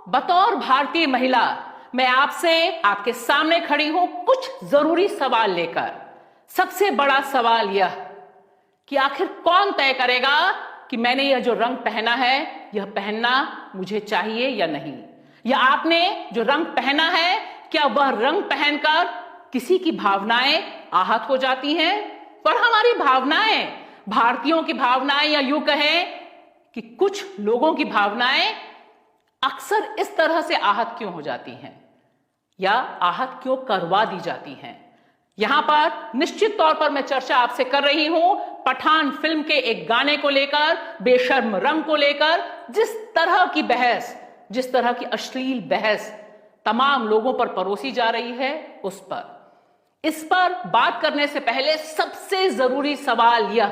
बतौर भारतीय महिला मैं आपसे आपके सामने खड़ी हूं कुछ जरूरी सवाल लेकर। सबसे बड़ा सवाल यह कि आखिर कौन तय करेगा कि मैंने यह जो रंग पहना है यह पहनना मुझे चाहिए या नहीं, या आपने जो रंग पहना है क्या वह रंग पहनकर किसी की भावनाएं आहत हो जाती हैं। पर हमारी भावनाएं, भारतीयों की भावनाएं, या यूं कहें कि कुछ लोगों की भावनाएं अक्सर इस तरह से आहत क्यों हो जाती हैं या आहत क्यों करवा दी जाती हैं। यहां पर निश्चित तौर पर मैं चर्चा आपसे कर रही हूं पठान फिल्म के एक गाने को लेकर, बेशर्म रंग को लेकर। जिस तरह की बहस, जिस तरह की अश्लील बहस तमाम लोगों पर परोसी जा रही है, उस पर, इस पर बात करने से पहले सबसे जरूरी सवाल यह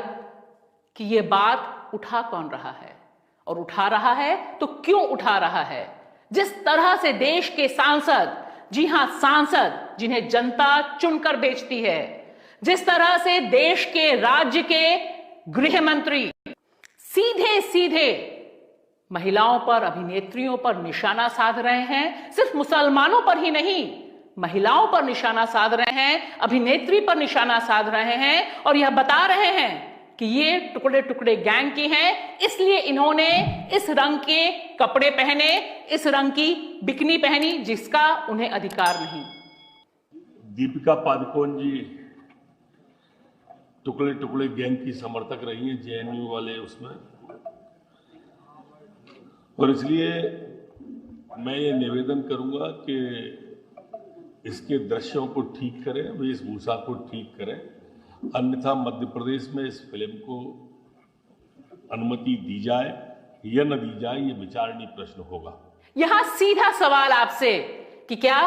कि यह बात उठा कौन रहा है, और उठा रहा है तो क्यों उठा रहा है। जिस तरह से देश के सांसद, जी हां सांसद जिन्हें जनता चुनकर भेजती है, जिस तरह से देश के राज्य के गृह मंत्री सीधे सीधे महिलाओं पर, अभिनेत्रियों पर निशाना साध रहे हैं, सिर्फ मुसलमानों पर ही नहीं, महिलाओं पर निशाना साध रहे हैं, अभिनेत्री पर निशाना साध रहे हैं, और यह बता रहे हैं कि ये टुकड़े टुकड़े गैंग की हैं, इसलिए इन्होंने इस रंग के कपड़े पहने, इस रंग की बिकनी पहनी जिसका उन्हें अधिकार नहीं। दीपिका पादुकोण जी टुकड़े टुकड़े गैंग की समर्थक रही हैं, जेएनयू वाले उसमें, और इसलिए मैं ये निवेदन करूंगा कि इसके दृश्यों को ठीक करें, वेशभूषा को ठीक करें, अन्यथा मध्य प्रदेश में इस फिल्म को अनुमति दी जाए या न दी जाए, ये विचारणीय प्रश्न होगा। यहां सीधा सवाल आपसे कि क्या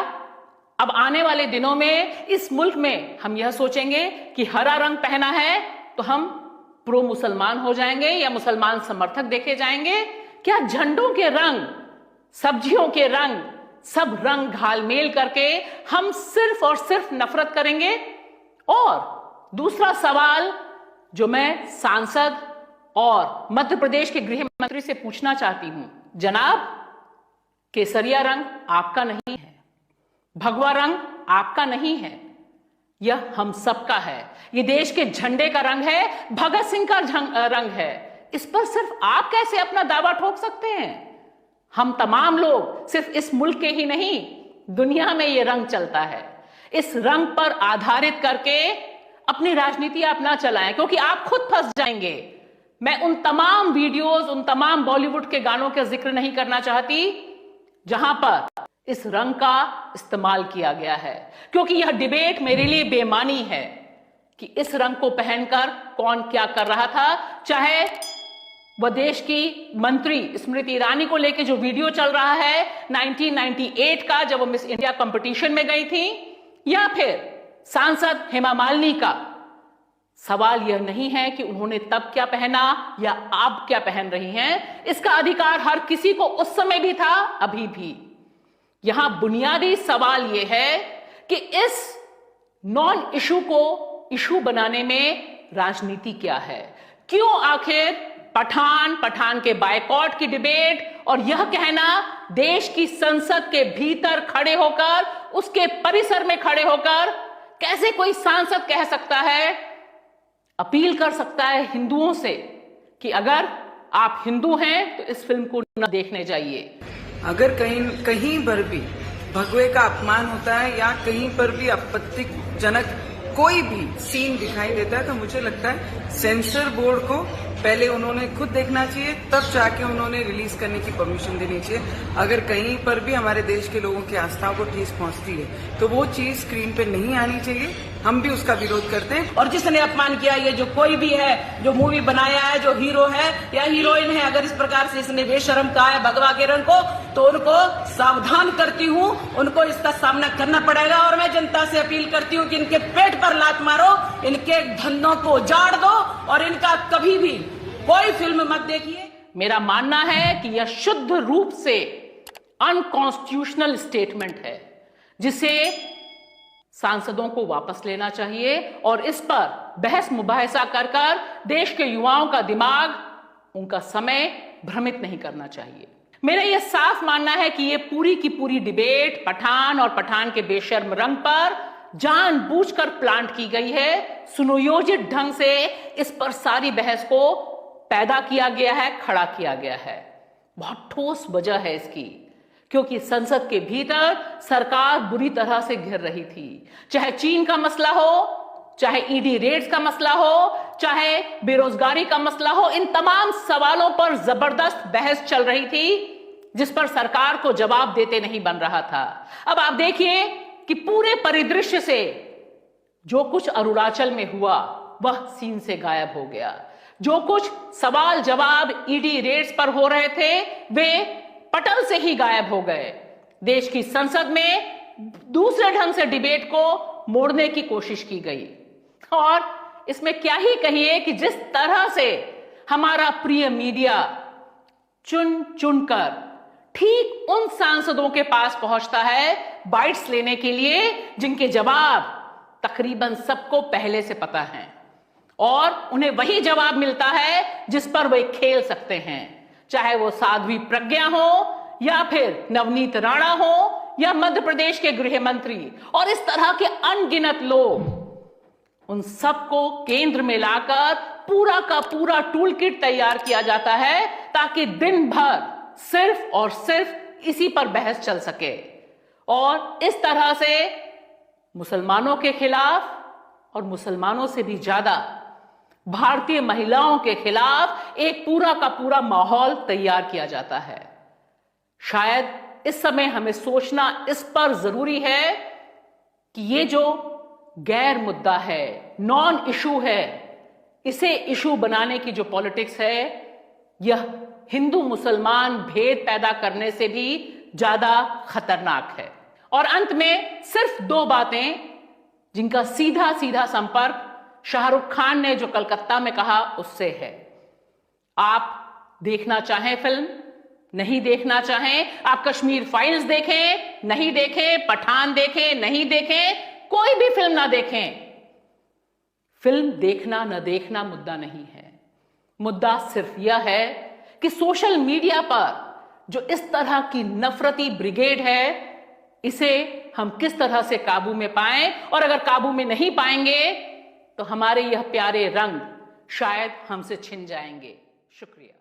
अब आने वाले दिनों में इस मुल्क में हम यह सोचेंगे कि हरा रंग पहना है तो हम प्रो मुसलमान हो जाएंगे या मुसलमान समर्थक देखे जाएंगे। क्या झंडों के रंग, सब्जियों के रंग, सब रंग घालमेल करके हम सिर्फ और सिर्फ नफरत करेंगे। और दूसरा सवाल जो मैं सांसद और मध्य प्रदेश के गृह मंत्री से पूछना चाहती हूं, जनाब, केसरिया रंग आपका नहीं है, भगवा रंग आपका नहीं है, यह हम सबका है। यह देश के झंडे का रंग है, भगत सिंह का रंग है। इस पर सिर्फ आप कैसे अपना दावा ठोक सकते हैं। हम तमाम लोग, सिर्फ इस मुल्क के ही नहीं, दुनिया में यह रंग चलता है। इस रंग पर आधारित करके अपनी राजनीति आप ना चलाएं, क्योंकि आप खुद फंस जाएंगे। मैं उन तमाम वीडियोस, उन तमाम बॉलीवुड के गानों का जिक्र नहीं करना चाहती जहां पर इस रंग का इस्तेमाल किया गया है, क्योंकि यह डिबेट मेरे लिए बेमानी है कि इस रंग को पहनकर कौन क्या कर रहा था। चाहे वह देश की मंत्री स्मृति ईरानी को लेकर जो वीडियो चल रहा है 1998 का, जब वो मिस इंडिया कंपटीशन में गई थी, या फिर सांसद हेमा मालिनी का। सवाल यह नहीं है कि उन्होंने तब क्या पहना या आप क्या पहन रही हैं। इसका अधिकार हर किसी को उस समय भी था, अभी भी। यहां बुनियादी सवाल यह है कि इस नॉन इशू को इशू बनाने में राजनीति क्या है। क्यों आखिर पठान के बायकॉट की डिबेट और यह कहना देश की संसद के भीतर खड़े होकर, उसके परिसर में खड़े होकर, कैसे कोई सांसद कह सकता है, अपील कर सकता है हिंदुओं से कि अगर आप हिंदू हैं तो इस फिल्म को न देखने जाइए। अगर कहीं पर भी भगवे का अपमान होता है या कहीं पर भी आपत्तिजनक कोई भी सीन दिखाई देता है, तो मुझे लगता है सेंसर बोर्ड को पहले उन्होंने खुद देखना चाहिए, तब जाके उन्होंने रिलीज करने की परमिशन देनी चाहिए। अगर कहीं पर भी हमारे देश के लोगों की आस्थाओं को ठेस पहुंचती है तो वो चीज स्क्रीन पे नहीं आनी चाहिए। हम भी उसका विरोध करते हैं। और जिसने अपमान किया, ये जो कोई भी है, जो मूवी बनाया है, जो हीरो है या हीरोइन है, अगर इस प्रकार से इसने बेशर्म कहा है भगवा के रंग को, तो उनको सावधान करती हूँ, उनको इसका सामना करना पड़ेगा। और मैं जनता से अपील करती हूँ कि इनके पेट पर लात मारो, इनके धंधों को उजाड़ दो और इनका कभी भी कोई फिल्म मत देखिए। मेरा मानना है कि यह शुद्ध रूप से अनकॉन्स्टिट्यूशनल स्टेटमेंट है, जिसे सांसदों को वापस लेना चाहिए और इस पर बहस मुबाहिसा कर देश के युवाओं का दिमाग, उनका समय भ्रमित नहीं करना चाहिए। मेरा यह साफ मानना है कि यह पूरी की पूरी डिबेट पठान और पठान के बेशर्म रंग पर जानबूझकर प्लांट की गई है। सुनियोजित ढंग से इस पर सारी बहस को पैदा किया गया है, खड़ा किया गया है। बहुत ठोस वजह है इसकी, क्योंकि संसद के भीतर सरकार बुरी तरह से घिर रही थी। चाहे चीन का मसला हो, चाहे ईडी रेड्स का मसला हो, चाहे बेरोजगारी का मसला हो, इन तमाम सवालों पर जबरदस्त बहस चल रही थी, जिस पर सरकार को जवाब देते नहीं बन रहा था। अब आप देखिए कि पूरे परिदृश्य से जो कुछ अरुणाचल में हुआ वह सीन से गायब हो गया। जो कुछ सवाल जवाब ईडी रेड्स पर हो रहे थे वे पटल से ही गायब हो गए। देश की संसद में दूसरे ढंग से डिबेट को मोड़ने की कोशिश की गई। और इसमें क्या ही कहिए कि जिस तरह से हमारा प्रिय मीडिया चुन चुनकर ठीक उन सांसदों के पास पहुंचता है बाइट्स लेने के लिए जिनके जवाब तकरीबन सबको पहले से पता है, और उन्हें वही जवाब मिलता है जिस पर वे खेल सकते हैं, चाहे वो साध्वी प्रज्ञा हो या फिर नवनीत राणा हो या मध्य प्रदेश के गृह मंत्री और इस तरह के अनगिनत लोग। उन सबको केंद्र में लाकर पूरा का पूरा टूल किट तैयार किया जाता है ताकि दिन भर सिर्फ और सिर्फ इसी पर बहस चल सके, और इस तरह से मुसलमानों के खिलाफ और मुसलमानों से भी ज्यादा भारतीय महिलाओं के खिलाफ एक पूरा का पूरा माहौल तैयार किया जाता है। शायद इस समय हमें सोचना इस पर जरूरी है कि ये जो गैर मुद्दा है, नॉन इशू है, इसे इशू बनाने की जो पॉलिटिक्स है यह हिंदू मुसलमान भेद पैदा करने से भी ज्यादा खतरनाक है। और अंत में सिर्फ दो बातें जिनका सीधा सीधा संपर्क शाहरुख खान ने जो कलकत्ता में कहा उससे है। आप देखना चाहें फिल्म, नहीं देखना चाहें, आप कश्मीर फाइल्स देखें, नहीं देखें, पठान देखें, नहीं देखें, कोई भी फिल्म ना देखें, फिल्म देखना न देखना मुद्दा नहीं है। मुद्दा सिर्फ यह है कि सोशल मीडिया पर जो इस तरह की नफरती ब्रिगेड है इसे हम किस तरह से काबू में पाएं, और अगर काबू में नहीं पाएंगे तो हमारे यह प्यारे रंग शायद हमसे छिन जाएंगे। शुक्रिया।